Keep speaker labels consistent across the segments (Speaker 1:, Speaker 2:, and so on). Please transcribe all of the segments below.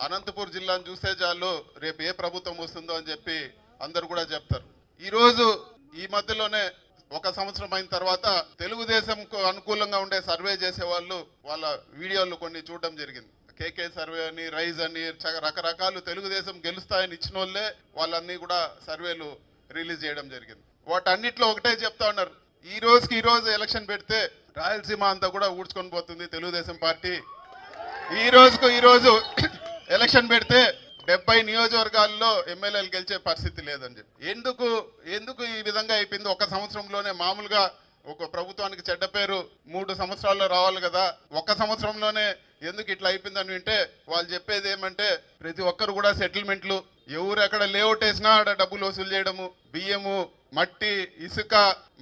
Speaker 1: అనంతపూర్ జిల్లాను చూస్తే చాలు రేపు ఏ ప్రభుత్వం వస్తుందో అని చెప్పి అందరు కూడా చెప్తారు. ఈరోజు ఈ మధ్యలోనే ఒక సంవత్సరం అయిన తర్వాత తెలుగుదేశంకు అనుకూలంగా ఉండే సర్వే చేసే వాళ్ళు వాళ్ళ వీడియోలు కొన్ని చూడడం జరిగింది. కేకే సర్వే అని, రైజ్ అని, రకరకాలు తెలుగుదేశం గెలుస్తాయని ఇచ్చిన వాళ్ళే వాళ్ళన్నీ కూడా సర్వేలు రిలీజ్ చేయడం జరిగింది. వాటన్నిటిలో ఒకటే చెప్తా ఉన్నారు, ఈ రోజు ఎలక్షన్ పెడితే రాయలసీమ అంతా కూడా ఊడ్చుకొని పోతుంది తెలుగుదేశం పార్టీ. ఈ రోజు ఎలక్షన్ పెడితే 70 నియోజకవర్గాల్లో ఎమ్మెల్యేలు గెలిచే పరిస్థితి లేదని చెప్పి ఎందుకు ఈ విధంగా అయిపోయింది? ఒక సంవత్సరంలోనే మామూలుగా ఒక ప్రభుత్వానికి చెడ్డ పేరు 3 సంవత్సరాల్లో రావాలి కదా, ఒక సంవత్సరంలోనే ఎందుకు ఇట్లా అయిపోయిందని వింటే వాళ్ళు చెప్పేది ఏమంటే ప్రతి ఒక్కరు కూడా సెటిల్మెంట్లు, ఎవరు ఎక్కడ లేఅవుట్ వేసినా ఆడ డబ్బులు వసూలు చేయడము, బియ్యము, మట్టి, ఇసుక,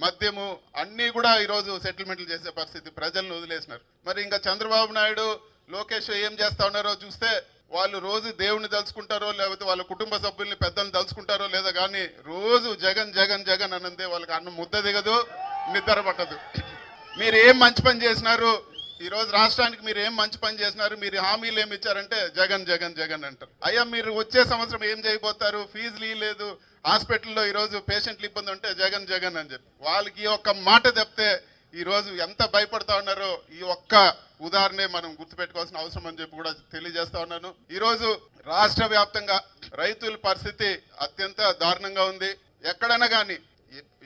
Speaker 1: మద్యము అన్నీ కూడా ఈరోజు సెటిల్మెంట్లు చేసే పరిస్థితి, ప్రజలను వదిలేసినారు. మరి ఇంకా చంద్రబాబు నాయుడు, లోకేష్ ఏం చేస్తా ఉన్నారో చూస్తే వాళ్ళు రోజు దేవుని తలుచుకుంటారో లేకపోతే వాళ్ళ కుటుంబ సభ్యుల్ని పెద్దల్ని తలుచుకుంటారో లేదా కానీ రోజు జగన్ జగన్ జగన్ అనందే వాళ్ళకి అన్నం ముద్ద దిగదు, నిద్ర పట్టదు. మీరు ఏం మంచి పని చేసినారు ఈరోజు రాష్ట్రానికి, మీరు ఏం మంచి పని చేసినారు, మీరు హామీలు ఏమి ఇచ్చారంటే జగన్ జగన్ జగన్ అంటారు. అయ్యా మీరు వచ్చే సంవత్సరం ఏం చేయబోతారు? ఫీజులు లేదు, హాస్పిటల్లో ఈరోజు పేషెంట్లు ఇబ్బంది ఉంటే జగన్ జగన్ అని చెప్పి వాళ్ళకి ఈ ఒక్క మాట చెప్తే ఈరోజు ఎంత భయపడతా ఉన్నారో ఈ ఒక్క ఉదాహరణే మనం గుర్తుపెట్టుకోవాల్సిన అవసరం అని చెప్పి కూడా తెలియజేస్తా ఉన్నాను. ఈరోజు రాష్ట్ర వ్యాప్తంగా రైతుల పరిస్థితి అత్యంత దారుణంగా ఉంది.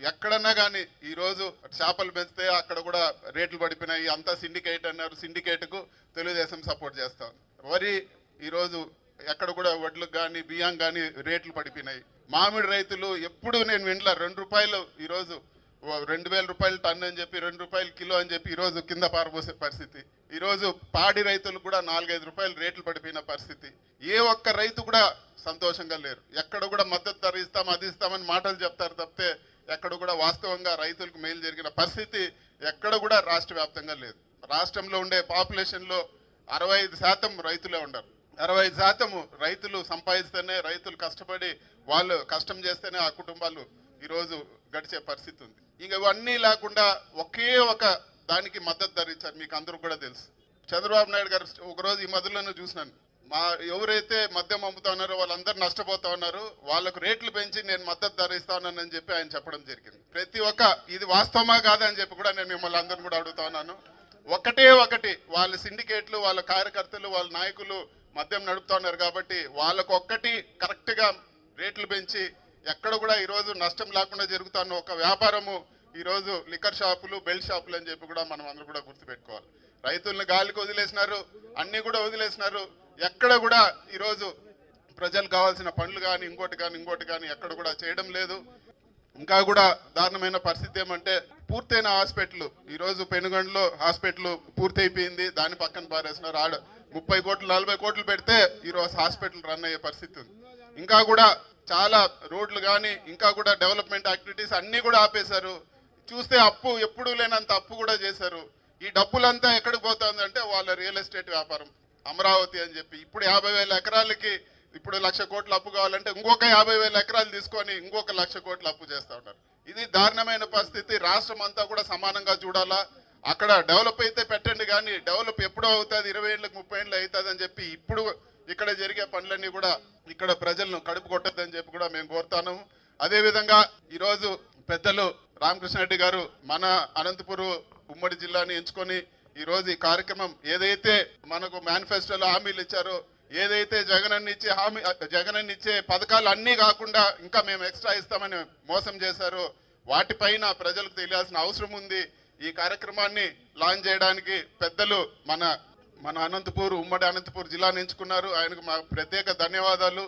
Speaker 1: ఎక్కడన్నా కానీ ఈరోజు చేపలు పెంచితే అక్కడ కూడా రేట్లు పడిపోయినాయి. అంతా సిండికేట్ అన్నారు, సిండికేట్కు తెలుగుదేశం సపోర్ట్ చేస్తాం. వరి ఈరోజు ఎక్కడ కూడా వడ్లకు కానీ బియ్యం కానీ రేట్లు పడిపోయినాయి. మామిడి రైతులు ఎప్పుడు నేను వింట్లా 2 రూపాయలు, ఈరోజు 2000 రూపాయలు టన్ అని చెప్పి 2 రూపాయలు కిలో అని చెప్పి ఈరోజు కింద పారబోసే పరిస్థితి. ఈరోజు పాడి రైతులు కూడా 4-5 రూపాయలు రేట్లు పడిపోయిన పరిస్థితి. ఏ ఒక్క రైతు కూడా సంతోషంగా లేరు. ఎక్కడ కూడా మద్దతు ధర ఇస్తాం, అది ఇస్తామని మాటలు చెప్తారు తప్పితే ఎక్కడ కూడా వాస్తవంగా రైతులకు మేలు జరిగిన పరిస్థితి ఎక్కడ కూడా రాష్ట్ర వ్యాప్తంగా లేదు. రాష్ట్రంలో ఉండే పాపులేషన్లో 65% రైతులే ఉండరు. 65% రైతులు సంపాదిస్తేనే, రైతులు కష్టపడి వాళ్ళు కష్టం చేస్తేనే ఆ కుటుంబాలు ఈరోజు గడిచే పరిస్థితి ఉంది. ఇంక ఇవన్నీ లేకుండా ఒకే ఒక దానికి మద్దతు ధర ఇచ్చారు, మీకు అందరూ కూడా తెలుసు. చంద్రబాబు నాయుడు గారు ఒకరోజు ఈ మధ్యలోనే చూసినాను, ఎవరైతే మద్యం అమ్ముతా ఉన్నారో వాళ్ళందరూ నష్టపోతా ఉన్నారు, వాళ్ళకు రేట్లు పెంచి నేను మద్దతు ధర ఇస్తానని చెప్పి ఆయన చెప్పడం జరిగింది. ప్రతి ఒక్క ఇది వాస్తవమా కాదని చెప్పి కూడా నేను మిమ్మల్ని అందరిని కూడా అడుగుతా ఉన్నాను. ఒకటి వాళ్ళ సిండికేట్లు, వాళ్ళ కార్యకర్తలు, వాళ్ళ నాయకులు మద్యం నడుపుతా ఉన్నారు కాబట్టి వాళ్ళకు ఒక్కటి కరెక్ట్గా రేట్లు పెంచి ఎక్కడ కూడా ఈరోజు నష్టం లేకుండా జరుగుతున్న ఒక వ్యాపారము ఈరోజు లిక్కర్ షాపులు, బెల్ట్ షాపులు అని చెప్పి కూడా మనం అందరూ కూడా గుర్తుపెట్టుకోవాలి. రైతులను గాలికి వదిలేసినారు, అన్నీ కూడా వదిలేసినారు. ఎక్కడ కూడా ఈరోజు ప్రజలకు కావాల్సిన పనులు కానీ ఇంకోటి కానీ ఎక్కడ కూడా చేయడం లేదు. ఇంకా కూడా దారుణమైన పరిస్థితి ఏమంటే పూర్తయిన హాస్పిటల్, ఈరోజు పెనుగొండలో హాస్పిటల్ పూర్తి అయిపోయింది, దాని పక్కన పారేసినారు. ఆడ 30 కోట్లు 40 కోట్లు పెడితే ఈరోజు హాస్పిటల్ రన్ అయ్యే పరిస్థితి ఉంది. ఇంకా కూడా చాలా రోడ్లు కానీ ఇంకా కూడా డెవలప్మెంట్ యాక్టివిటీస్ అన్నీ కూడా ఆపేశారు. చూస్తే అప్పు ఎప్పుడూ లేనంత అప్పు కూడా చేశారు. ఈ డబ్బులంతా ఎక్కడికి పోతుందంటే వాళ్ళ రియల్ ఎస్టేట్ వ్యాపారం, అమరావతి అని చెప్పి ఇప్పుడు 50,000 ఎకరాలకి ఇప్పుడు 1,00,000 కోట్ల అప్పు కావాలంటే ఇంకొక 50,000 ఎకరాలు తీసుకొని ఇంకొక 1,00,000 కోట్ల అప్పు చేస్తూ ఉన్నారు. ఇది దారుణమైన పరిస్థితి. రాష్ట్రం అంతా కూడా సమానంగా చూడాలా. అక్కడ డెవలప్ అయితే పెట్టండి కానీ డెవలప్ ఎప్పుడో అవుతుంది, 20 ఏళ్ళకి 30 ఏళ్ళు అవుతుంది అని చెప్పి ఇప్పుడు ఇక్కడ జరిగే పనులన్నీ కూడా ఇక్కడ ప్రజలను కడుపు కొట్టద్దని చెప్పి కూడా మేము కోరుతాను. అదేవిధంగా ఈరోజు పెద్దలు రామకృష్ణారెడ్డి గారు మన అనంతపురం ఉమ్మడి జిల్లాని ఎంచుకొని ఈరోజు ఈ కార్యక్రమం ఏదైతే మనకు మేనిఫెస్టోలో హామీలు ఇచ్చారో, ఏదైతే జగనన్న ఇచ్చే పథకాలు అన్నీ కాకుండా ఇంకా మేము ఎక్స్ట్రా ఇస్తామని మోసం చేశారో వాటిపైన ప్రజలకు తెలియాల్సిన అవసరం ఉంది. ఈ కార్యక్రమాన్ని లాంచ్ చేయడానికి పెద్దలు మన అనంతపూర్ ఉమ్మడి అనంతపూర్ జిల్లాను ఎంచుకున్నారు. ఆయనకు మా ప్రత్యేక ధన్యవాదాలు.